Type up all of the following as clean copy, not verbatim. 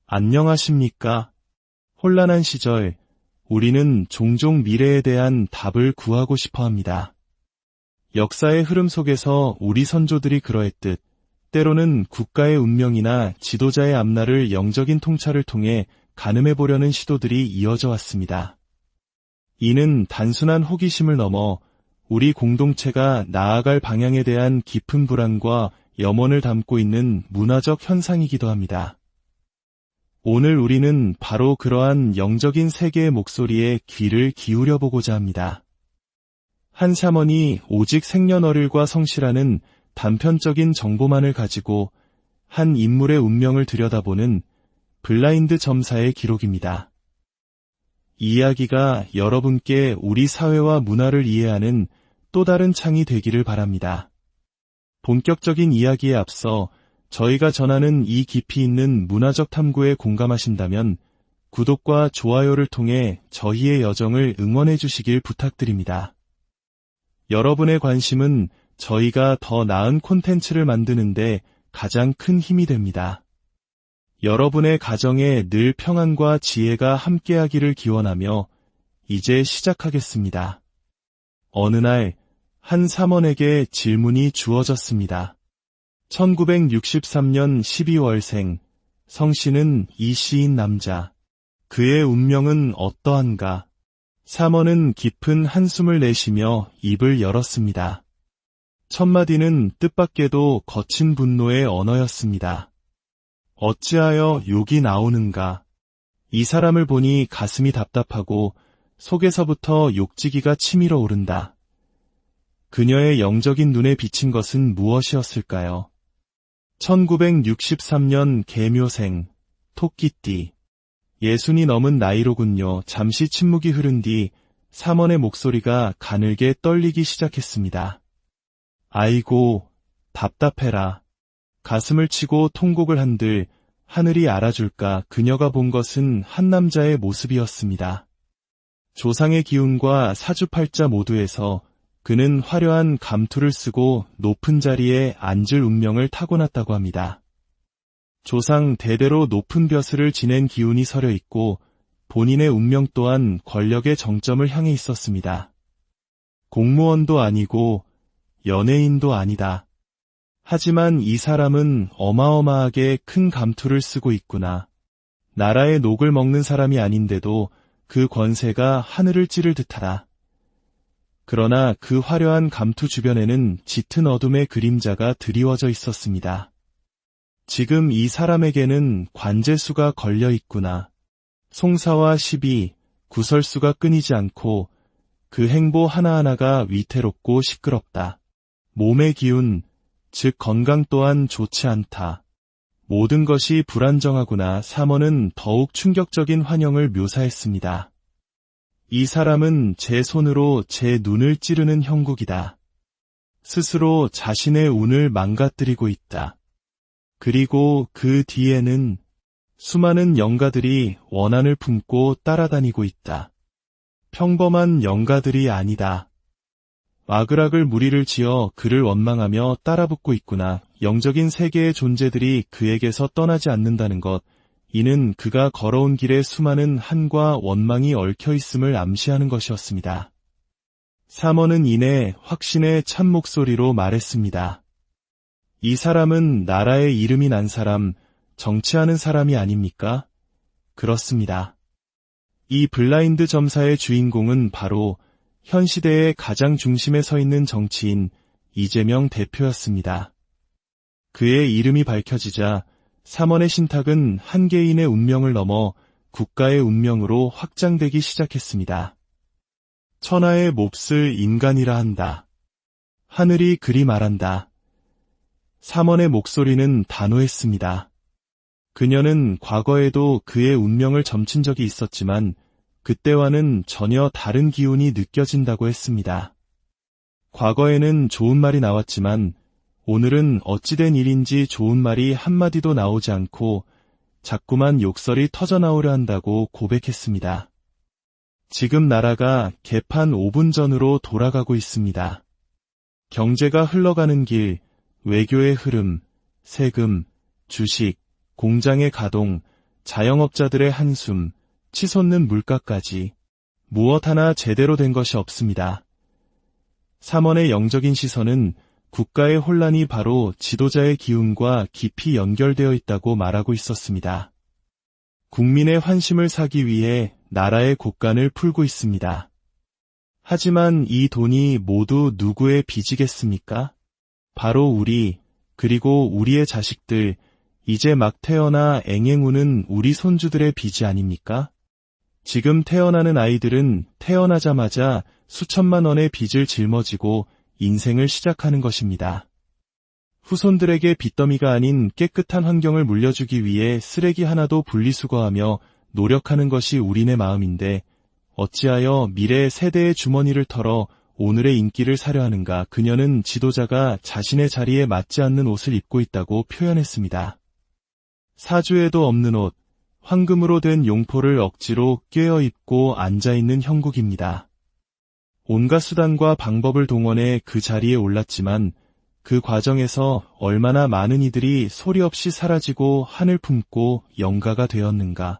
안녕하십니까? 혼란한 시절, 우리는 종종 미래에 대한 답을 구하고 싶어 합니다. 역사의 흐름 속에서 우리 선조들이 그러했듯, 때로는 국가의 운명이나 지도자의 앞날을 영적인 통찰을 통해 가늠해보려는 시도들이 이어져 왔습니다. 이는 단순한 호기심을 넘어 우리 공동체가 나아갈 방향에 대한 깊은 불안과 염원을 담고 있는 문화적 현상이기도 합니다. 오늘 우리는 바로 그러한 영적인 세계의 목소리에 귀를 기울여보고자 합니다. 한 샤먼이 오직 생년월일과 성씨라는 단편적인 정보만을 가지고 한 인물의 운명을 들여다보는 블라인드 점사의 기록입니다. 이 이야기가 여러분께 우리 사회와 문화를 이해하는 또 다른 창이 되기를 바랍니다. 본격적인 이야기에 앞서 저희가 전하는 이 깊이 있는 문화적 탐구에 공감하신다면 구독과 좋아요를 통해 저희의 여정을 응원해 주시길 부탁드립니다. 여러분의 관심은 저희가 더 나은 콘텐츠를 만드는데 가장 큰 힘이 됩니다. 여러분의 가정에 늘 평안과 지혜가 함께하기를 기원하며 이제 시작하겠습니다. 어느 날 한 사먼에게 질문이 주어졌습니다. 1963년 12월생, 성씨는 이씨인 남자. 그의 운명은 어떠한가? 사먼은 깊은 한숨을 내쉬며 입을 열었습니다. 첫마디는 뜻밖에도 거친 분노의 언어였습니다. 어찌하여 욕이 나오는가? 이 사람을 보니 가슴이 답답하고 속에서부터 욕지기가 치밀어 오른다. 그녀의 영적인 눈에 비친 것은 무엇이었을까요? 1963년 계묘생, 토끼띠. 60이 넘은 나이로군요. 잠시 침묵이 흐른 뒤 사먼의 목소리가 가늘게 떨리기 시작했습니다. 아이고, 답답해라. 가슴을 치고 통곡을 한들 하늘이 알아줄까. 그녀가 본 것은 한 남자의 모습이었습니다. 조상의 기운과 사주팔자 모두에서 그는 화려한 감투를 쓰고 높은 자리에 앉을 운명을 타고났다고 합니다. 조상 대대로 높은 벼슬을 지낸 기운이 서려 있고 본인의 운명 또한 권력의 정점을 향해 있었습니다. 공무원도 아니고 연예인도 아니다. 하지만 이 사람은 어마어마하게 큰 감투를 쓰고 있구나. 나라의 녹을 먹는 사람이 아닌데도 그 권세가 하늘을 찌를 듯하다. 그러나 그 화려한 감투 주변에는 짙은 어둠의 그림자가 드리워져 있었습니다. 지금 이 사람에게는 관제수가 걸려 있구나. 송사와 시비, 구설수가 끊이지 않고 그 행보 하나하나가 위태롭고 시끄럽다. 몸의 기운, 즉 건강 또한 좋지 않다. 모든 것이 불안정하구나. 사먼은 더욱 충격적인 환영을 묘사했습니다. 이 사람은 제 손으로 제 눈을 찌르는 형국이다. 스스로 자신의 운을 망가뜨리고 있다. 그리고 그 뒤에는 수많은 영가들이 원한을 품고 따라다니고 있다. 평범한 영가들이 아니다. 와그락을 무리를 지어 그를 원망하며 따라붙고 있구나. 영적인 세계의 존재들이 그에게서 떠나지 않는다는 것, 이는 그가 걸어온 길에 수많은 한과 원망이 얽혀 있음을 암시하는 것이었습니다. 사먼은 이내 확신의 참 목소리로 말했습니다. 이 사람은 나라의 이름이 난 사람, 정치하는 사람이 아닙니까? 그렇습니다. 이 블라인드 점사의 주인공은 바로 현 시대의 가장 중심에 서 있는 정치인 이재명 대표였습니다. 그의 이름이 밝혀지자 사먼의 신탁은 한 개인의 운명을 넘어 국가의 운명으로 확장되기 시작했습니다. 천하의 몹쓸 인간이라 한다. 하늘이 그리 말한다. 사먼의 목소리는 단호했습니다. 그녀는 과거에도 그의 운명을 점친 적이 있었지만 그때와는 전혀 다른 기운이 느껴진다고 했습니다. 과거에는 좋은 말이 나왔지만 오늘은 어찌된 일인지 좋은 말이 한마디도 나오지 않고 자꾸만 욕설이 터져나오려 한다고 고백했습니다. 지금 나라가 개판 5분 전으로 돌아가고 있습니다. 경제가 흘러가는 길, 외교의 흐름, 세금, 주식, 공장의 가동, 자영업자들의 한숨, 치솟는 물가까지 무엇 하나 제대로 된 것이 없습니다. 삼원의 영적인 시선은 국가의 혼란이 바로 지도자의 기운과 깊이 연결되어 있다고 말하고 있었습니다. 국민의 환심을 사기 위해 나라의 곳간을 풀고 있습니다. 하지만 이 돈이 모두 누구의 빚이겠습니까? 바로 우리, 그리고 우리의 자식들, 이제 막 태어나 앵앵 우는 우리 손주들의 빚이 아닙니까? 지금 태어나는 아이들은 태어나자마자 수천만 원의 빚을 짊어지고 인생을 시작하는 것입니다. 후손들에게 빚더미가 아닌 깨끗한 환경을 물려주기 위해 쓰레기 하나도 분리수거하며 노력하는 것이 우리네 마음인데 어찌하여 미래 세대의 주머니를 털어 오늘의 인기를 사려 하는가. 그녀는 지도자가 자신의 자리에 맞지 않는 옷을 입고 있다고 표현했습니다. 사주에도 없는 옷, 황금으로 된 용포를 억지로 꿰어 입고 앉아있는 형국입니다. 온갖 수단과 방법을 동원해 그 자리에 올랐지만 그 과정에서 얼마나 많은 이들이 소리 없이 사라지고 하늘 품고 영가가 되었는가.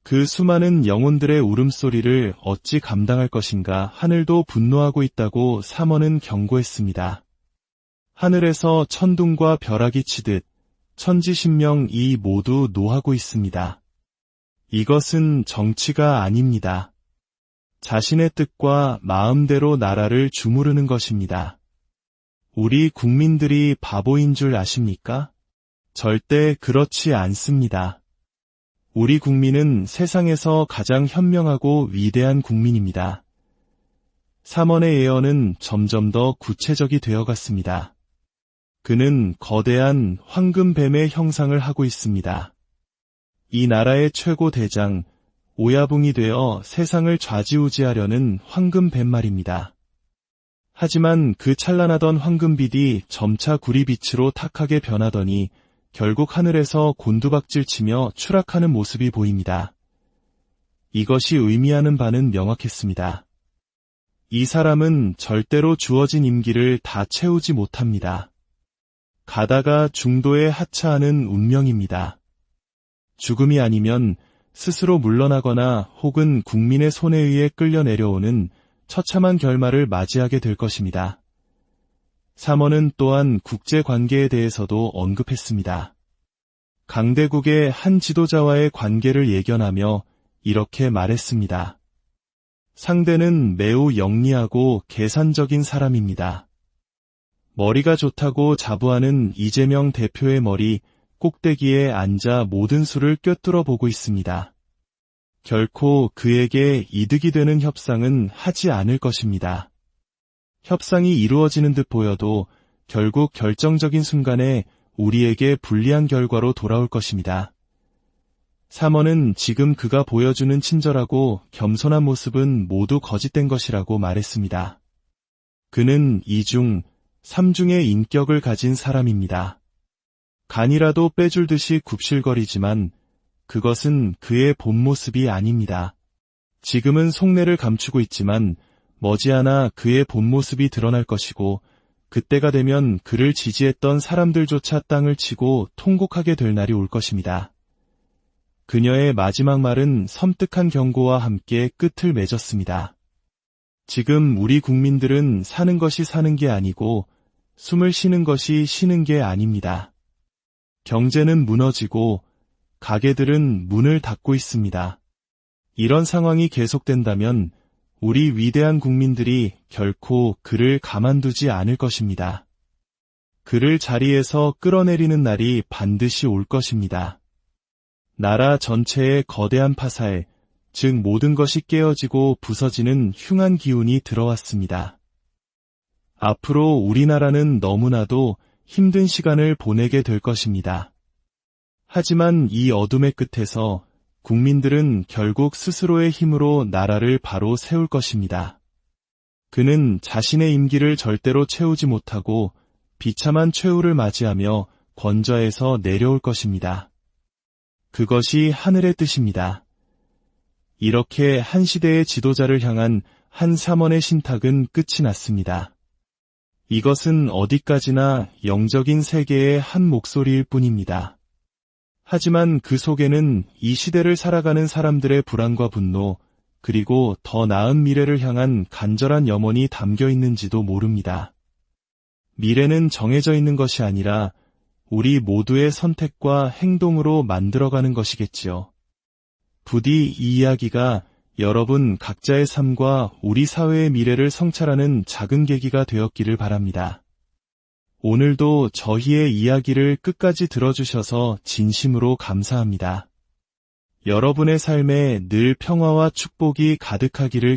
그 수많은 영혼들의 울음소리를 어찌 감당할 것인가. 하늘도 분노하고 있다고 삼원은 경고했습니다. 하늘에서 천둥과 벼락이 치듯 천지신명이 모두 노하고 있습니다. 이것은 정치가 아닙니다. 자신의 뜻과 마음대로 나라를 주무르는 것입니다. 우리 국민들이 바보인 줄 아십니까? 절대 그렇지 않습니다. 우리 국민은 세상에서 가장 현명하고 위대한 국민입니다. 삼원의 예언은 점점 더 구체적이 되어갔습니다. 그는 거대한 황금뱀의 형상을 하고 있습니다. 이 나라의 최고 대장, 오야붕이 되어 세상을 좌지우지하려는 황금뱀 말입니다. 하지만 그 찬란하던 황금빛이 점차 구리빛으로 탁하게 변하더니 결국 하늘에서 곤두박질치며 추락하는 모습이 보입니다. 이것이 의미하는 바는 명확했습니다. 이 사람은 절대로 주어진 임기를 다 채우지 못합니다. 가다가 중도에 하차하는 운명입니다. 죽음이 아니면 스스로 물러나거나 혹은 국민의 손에 의해 끌려 내려오는 처참한 결말을 맞이하게 될 것입니다. 삼원은 또한 국제관계에 대해서도 언급했습니다. 강대국의 한 지도자와의 관계를 예견하며 이렇게 말했습니다. 상대는 매우 영리하고 계산적인 사람입니다. 머리가 좋다고 자부하는 이재명 대표의 머리 꼭대기에 앉아 모든 수를 꿰뚫어 보고 있습니다. 결코 그에게 이득이 되는 협상은 하지 않을 것입니다. 협상이 이루어지는 듯 보여도 결국 결정적인 순간에 우리에게 불리한 결과로 돌아올 것입니다. 삼원은 지금 그가 보여주는 친절하고 겸손한 모습은 모두 거짓된 것이라고 말했습니다. 그는 이중, 삼중의 인격을 가진 사람입니다. 간이라도 빼줄 듯이 굽실거리지만 그것은 그의 본 모습이 아닙니다. 지금은 속내를 감추고 있지만 머지않아 그의 본 모습이 드러날 것이고 그때가 되면 그를 지지했던 사람들조차 땅을 치고 통곡하게 될 날이 올 것입니다. 그녀의 마지막 말은 섬뜩한 경고와 함께 끝을 맺었습니다. 지금 우리 국민들은 사는 것이 사는 게 아니고 숨을 쉬는 것이 쉬는 게 아닙니다. 경제는 무너지고 가게들은 문을 닫고 있습니다. 이런 상황이 계속된다면 우리 위대한 국민들이 결코 그를 가만두지 않을 것입니다. 그를 자리에서 끌어내리는 날이 반드시 올 것입니다. 나라 전체의 거대한 파살, 즉 모든 것이 깨어지고 부서지는 흉한 기운이 들어왔습니다. 앞으로 우리나라는 너무나도 힘든 시간을 보내게 될 것입니다. 하지만 이 어둠의 끝에서 국민들은 결국 스스로의 힘으로 나라를 바로 세울 것입니다. 그는 자신의 임기를 절대로 채우지 못하고 비참한 최후를 맞이하며 권좌에서 내려올 것입니다. 그것이 하늘의 뜻입니다. 이렇게 한 시대의 지도자를 향한 한 삼원의 신탁은 끝이 났습니다. 이것은 어디까지나 영적인 세계의 한 목소리일 뿐입니다. 하지만 그 속에는 이 시대를 살아가는 사람들의 불안과 분노, 그리고 더 나은 미래를 향한 간절한 염원이 담겨 있는지도 모릅니다. 미래는 정해져 있는 것이 아니라 우리 모두의 선택과 행동으로 만들어가는 것이겠지요. 부디 이 이야기가 여러분 각자의 삶과 우리 사회의 미래를 성찰하는 작은 계기가 되었기를 바랍니다. 오늘도 저희의 이야기를 끝까지 들어주셔서 진심으로 감사합니다. 여러분의 삶에 늘 평화와 축복이 가득하기를